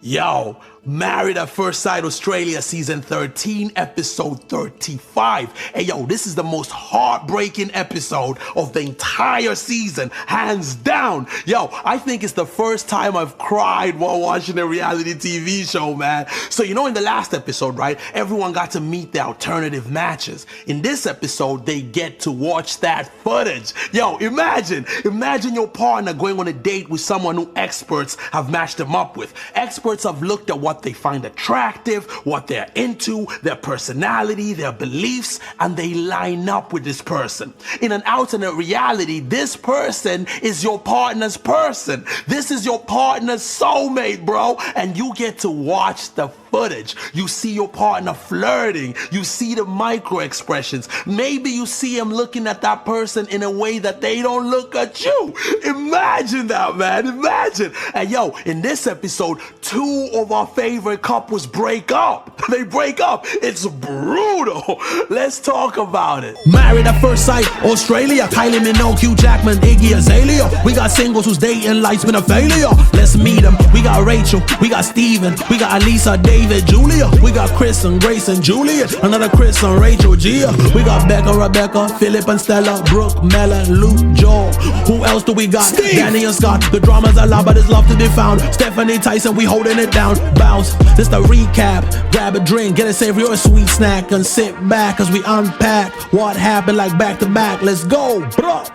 Yo, Married at First Sight Australia Season 13, Episode 35. Hey, yo, this is the most heartbreaking episode of the entire season, hands down. Yo, I think it's the first time I've cried while watching a reality TV show, man. So, you know, in the last episode, right, everyone got to meet their alternative matches. In this episode, they get to watch that footage. Yo, imagine your partner going on a date with someone who experts have matched them up with. Experts have looked at what they find attractive, what they're into, their personality, their beliefs, and they line up with this person. In an alternate reality, this person is your partner's person. This is your partner's soulmate, bro. And you get to watch the footage. You see your partner flirting. You see the micro expressions. Maybe you see him looking at that person in a way that they don't look at you. Imagine that, man. Imagine. And yo, in this episode, two of our favorite couples break up. They break up. It's brutal. Let's talk about it. Married at First Sight Australia. Kylie Minogue, Hugh Jackman, Iggy Azalea. We got singles whose dating life's been a failure. Let's meet them. We got Rachel. We got Steven. We got Alissa, David, Julia. We got Chris and Grace and Juliet. Another Chris and Rachel, Gia. We got Becca, Rebecca, Filip and Stella, Brooke, Mela, Luke, Joel. Who else do we got? Steve. Danny and Scott. The drama's a lot, but it's love to be found. Stephanie, Tyson, we holding it down. Bounce. This the recap. Grab a drink, get a savory or a sweet snack, and sit back as we unpack what happened, like back to back. Let's go, bruh.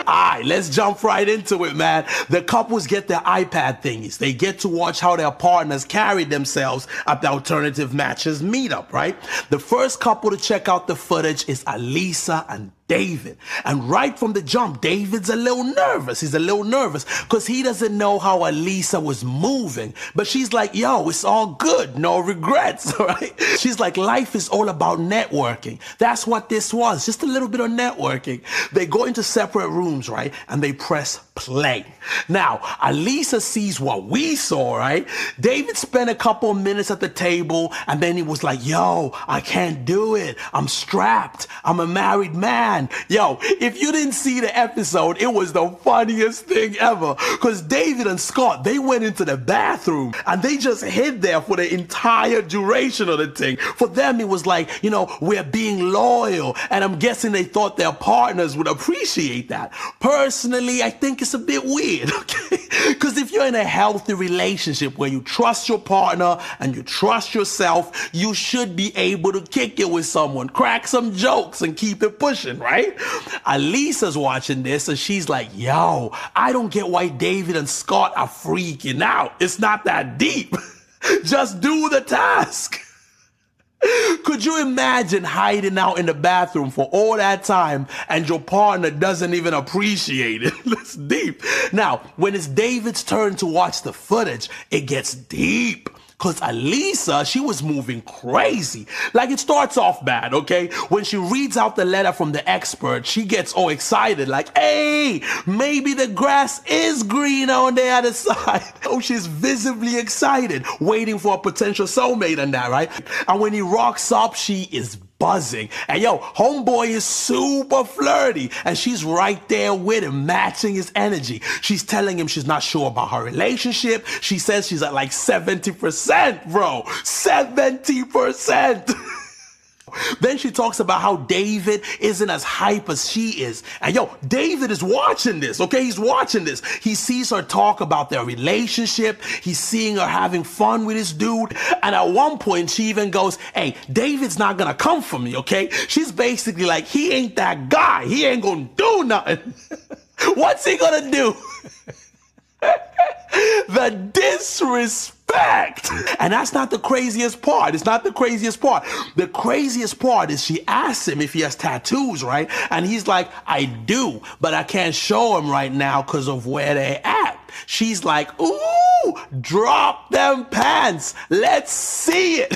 Alright, let's jump right into it, man. The couples get their iPad thingies. They get to watch how their partners carry themselves at the alternative matches meetup, right? The first couple to check out the footage is Alissa and David. And right from the jump, David's a little nervous. He's a little nervous because he doesn't know how Alissa was moving. But she's like, yo, it's all good. No regrets, right? She's like, life is all about networking. That's what this was. Just a little bit of networking. They go into separate rooms, right? And they press play. Now, Alissa sees what we saw, right? David spent a couple of minutes at the table and then he was like, yo, I can't do it. I'm strapped. I'm a married man. Yo, if you didn't see the episode, it was the funniest thing ever. Because David and Scott, they went into the bathroom and they just hid there for the entire duration of the thing. For them, it was like, you know, we're being loyal. And I'm guessing they thought their partners would appreciate that. Personally, I think it's a bit weird, okay? Because if you're in a healthy relationship where you trust your partner and you trust yourself, you should be able to kick it with someone, crack some jokes and keep it pushing, right? Alissa's watching this and she's like, yo, I don't get why David and Scott are freaking out. It's not that deep. Just do the task. Could you imagine hiding out in the bathroom for all that time and your partner doesn't even appreciate it? It's deep. Now, when it's David's turn to watch the footage, it gets deep. Because Alissa, she was moving crazy. Like, it starts off bad, okay? When she reads out the letter from the expert, she gets all excited, like, hey, maybe the grass is greener on the other side. Oh, she's visibly excited, waiting for a potential soulmate and that, right? And when he rocks up, she is buzzing. And yo, homeboy is super flirty and she's right there with him, matching his energy. She's telling him she's not sure about her relationship. She says she's at like 70%, bro. 70%. Then she talks about how David isn't as hype as she is. And yo, David is watching this, okay? He's watching this. He sees her talk about their relationship. He's seeing her having fun with this dude. And at one point, she even goes, hey, David's not gonna come for me, okay? She's basically like, he ain't that guy. He ain't gonna do nothing. What's he gonna do? The disrespect. And that's not the craziest part. It's not the craziest part. The craziest part is she asks him if he has tattoos, right? And he's like, I do, but I can't show him right now because of where they're at. She's like, ooh, drop them pants. Let's see it.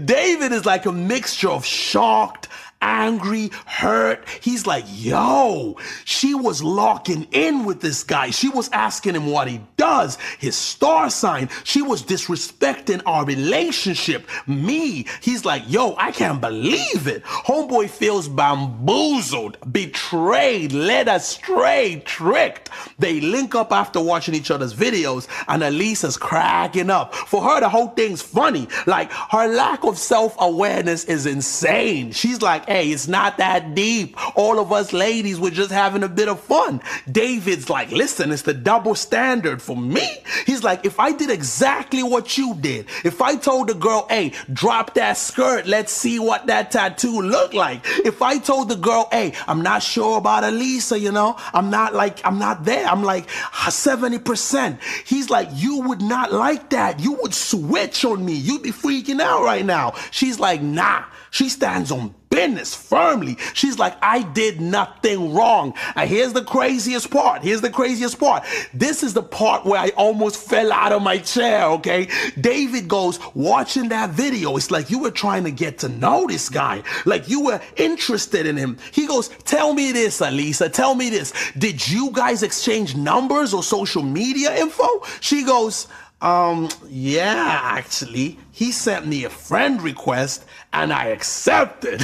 David is like a mixture of shocked, angry, hurt. He's like, yo, she was locking in with this guy. She was asking him what he does. does, his star sign. She was disrespecting our relationship. Me, he's like, yo, I can't believe it. Homeboy feels bamboozled, betrayed, led astray, tricked. They link up after watching each other's videos, and Alissa's cracking up. For her, the whole thing's funny. Like, her lack of self-awareness is insane. She's like, hey, it's not that deep. All of us ladies were just having a bit of fun. David's like, listen, it's the double standard for me. He's like, if I did exactly what you did, if I told the girl, hey, drop that skirt, let's see what that tattoo looked like. If I told the girl, hey, I'm not sure about Alissa, you know, I'm not there. I'm like 70%. He's like, you would not like that. You would switch on me. You'd be freaking out right now. She's like, nah. She stands on business firmly. She's like, I did nothing wrong. And here's the craziest part. This is the part where I almost fell out of my chair, okay? David goes, watching that video, it's like you were trying to get to know this guy. Like you were interested in him. He goes, tell me this, Alissa, tell me this. Did you guys exchange numbers or social media info? She goes, yeah, actually, he sent me a friend request and I accepted.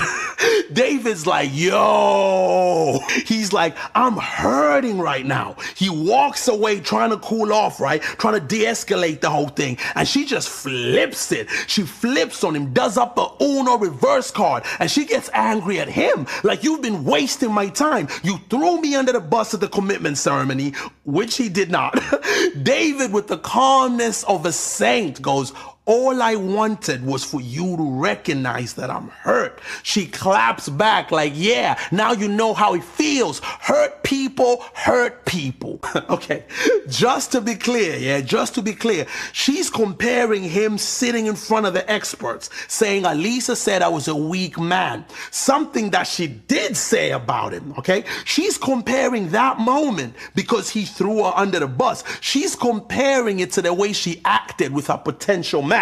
David's like, yo, he's like, I'm hurting right now. He walks away trying to cool off, right? Trying to de-escalate the whole thing. And she just flips it. She flips on him, does up a Uno reverse card, and she gets angry at him. Like, you've been wasting my time. You threw me under the bus at the commitment ceremony, which he did not. David, with the calmness of a saint, goes, all I wanted was for you to recognize that I'm hurt. She claps back like, yeah, now you know how it feels. Hurt people hurt people. Okay, just to be clear, she's comparing him sitting in front of the experts, saying Alissa said I was a weak man. Something that she did say about him, okay? She's comparing that moment because he threw her under the bus. She's comparing it to the way she acted with her potential match.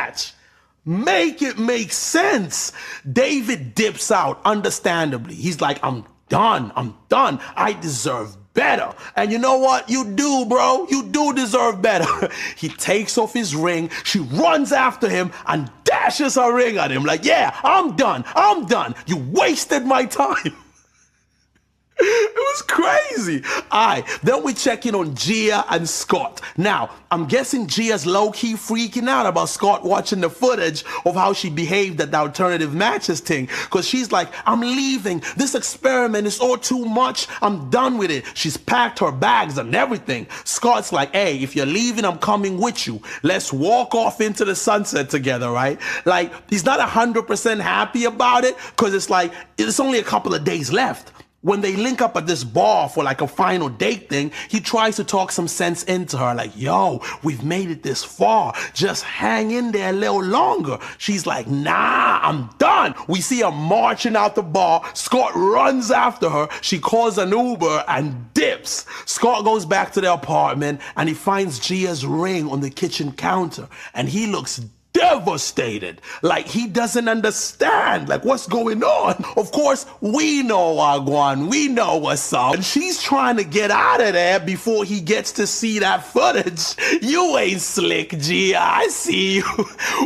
Make it make sense. David dips out, understandably. He's like, I'm done. I deserve better. And you know what? You do, bro. You do deserve better. He takes off his ring. She runs after him and dashes her ring at him like, yeah, I'm done. You wasted my time. It was crazy. All right, then we check in on Gia and Scott. Now, I'm guessing Gia's low-key freaking out about Scott watching the footage of how she behaved at the alternative matches thing, because she's like, I'm leaving. This experiment is all too much. I'm done with it. She's packed her bags and everything. Scott's like, hey, if you're leaving, I'm coming with you. Let's walk off into the sunset together, right? Like, he's not 100% happy about it, because it's like, it's only a couple of days left. When they link up at this bar for like a final date thing, he tries to talk some sense into her, like, yo, we've made it this far. Just hang in there a little longer. She's like, nah, I'm done. We see her marching out the bar. Scott runs after her. She calls an Uber and dips. Scott goes back to the apartment and he finds Gia's ring on the kitchen counter, and he looks devastated, like he doesn't understand, like what's going on. Of course, we know Wagwan, we know what's up, and she's trying to get out of there before he gets to see that footage. You ain't slick, Gia, I see you.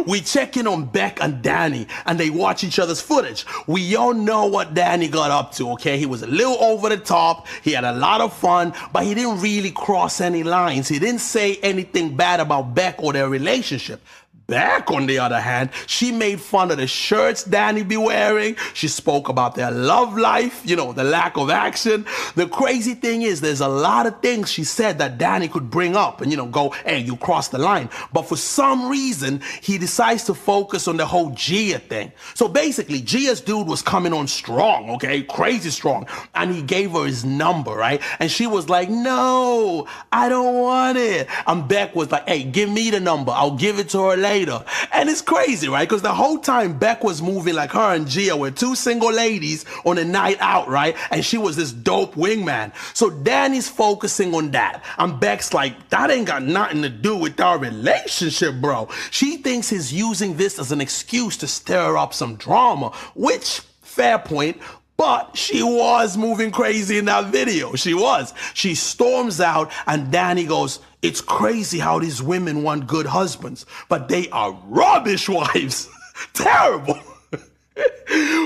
We check in on Bec and Danny, and they watch each other's footage. We all know what Danny got up to, okay? He was a little over the top, he had a lot of fun, but he didn't really cross any lines. He didn't say anything bad about Bec or their relationship. Bec, on the other hand, she made fun of the shirts Danny be wearing. She spoke about their love life, you know, the lack of action. The crazy thing is, there's a lot of things she said that Danny could bring up and, you know, go, hey, you crossed the line. But for some reason, he decides to focus on the whole Gia thing. So basically, Gia's dude was coming on strong, okay, crazy strong. And he gave her his number, right? And she was like, no, I don't want it. And Bec was like, hey, give me the number. I'll give it to her later. And it's crazy, right? Because the whole time Bec was moving like her and Gia were two single ladies on a night out, right? And she was this dope wingman. So Danny's focusing on that. And Bec's like, that ain't got nothing to do with our relationship, bro. She thinks he's using this as an excuse to stir up some drama, which, fair point. But she was moving crazy in that video. She was. She storms out and Danny goes, it's crazy how these women want good husbands, but they are rubbish wives. Terrible.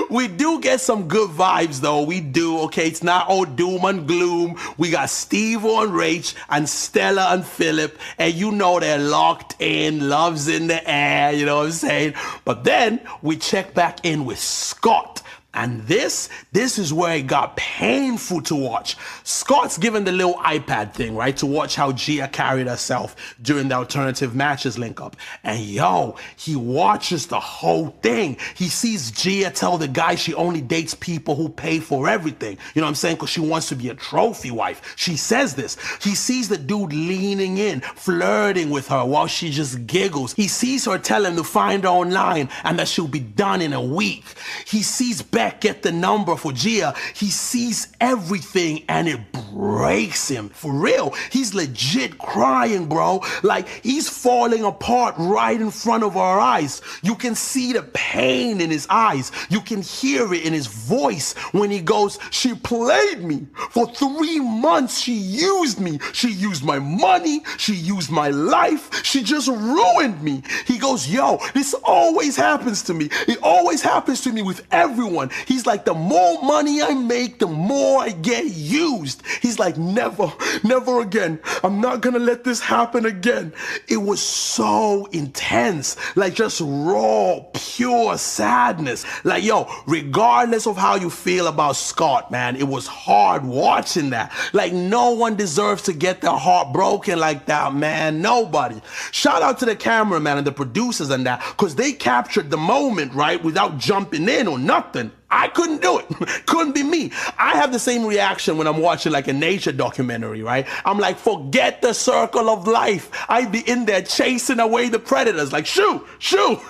We do get some good vibes though. We do. Okay, it's not all doom and gloom. We got Stevo and Rach and Stella and Filip, and you know they're locked in, love's in the air, you know what I'm saying? But then we check back in with Scott. And this is where it got painful to watch. Scott's given the little iPad thing, right, to watch how Gia carried herself during the alternative matches link up. And yo, he watches the whole thing. He sees Gia tell the guy she only dates people who pay for everything. You know what I'm saying? Because she wants to be a trophy wife. She says this. He sees the dude leaning in, flirting with her while she just giggles. He sees her tell him to find her online and that she'll be done in a week. He sees Bec get the number for Gia. He sees everything and it breaks him. For real, he's legit crying, bro. Like he's falling apart right in front of our eyes. You can see the pain in his eyes. You can hear it in his voice when he goes, she played me. For 3 months, she used me. She used my money. She used my life. She just ruined me. He goes, yo, this always happens to me. It always happens to me with everyone. He's like, the more money I make, the more I get used. He's like, never, never again. I'm not gonna let this happen again. It was so intense, like just raw, pure sadness. Like, yo, regardless of how you feel about Scott, man, it was hard watching that. Like, no one deserves to get their heart broken like that, man. Nobody. Shout out to the cameraman and the producers and that, because they captured the moment, right, without jumping in or nothing. I couldn't do it. Couldn't be me. I have the same reaction when I'm watching like a nature documentary, right? I'm like, forget the circle of life. I'd be in there chasing away the predators, like, shoo, shoo.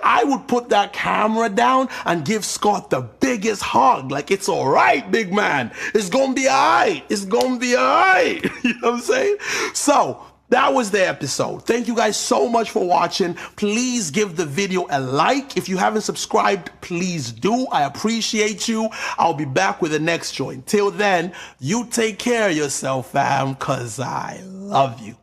I would put that camera down and give Scott the biggest hug. Like, it's all right, big man. It's gonna be all right. It's gonna be all right. You know what I'm saying? So, that was the episode. Thank you guys so much for watching. Please give the video a like. If you haven't subscribed, please do. I appreciate you. I'll be back with the next joint. Till then, you take care of yourself, fam, because I love you.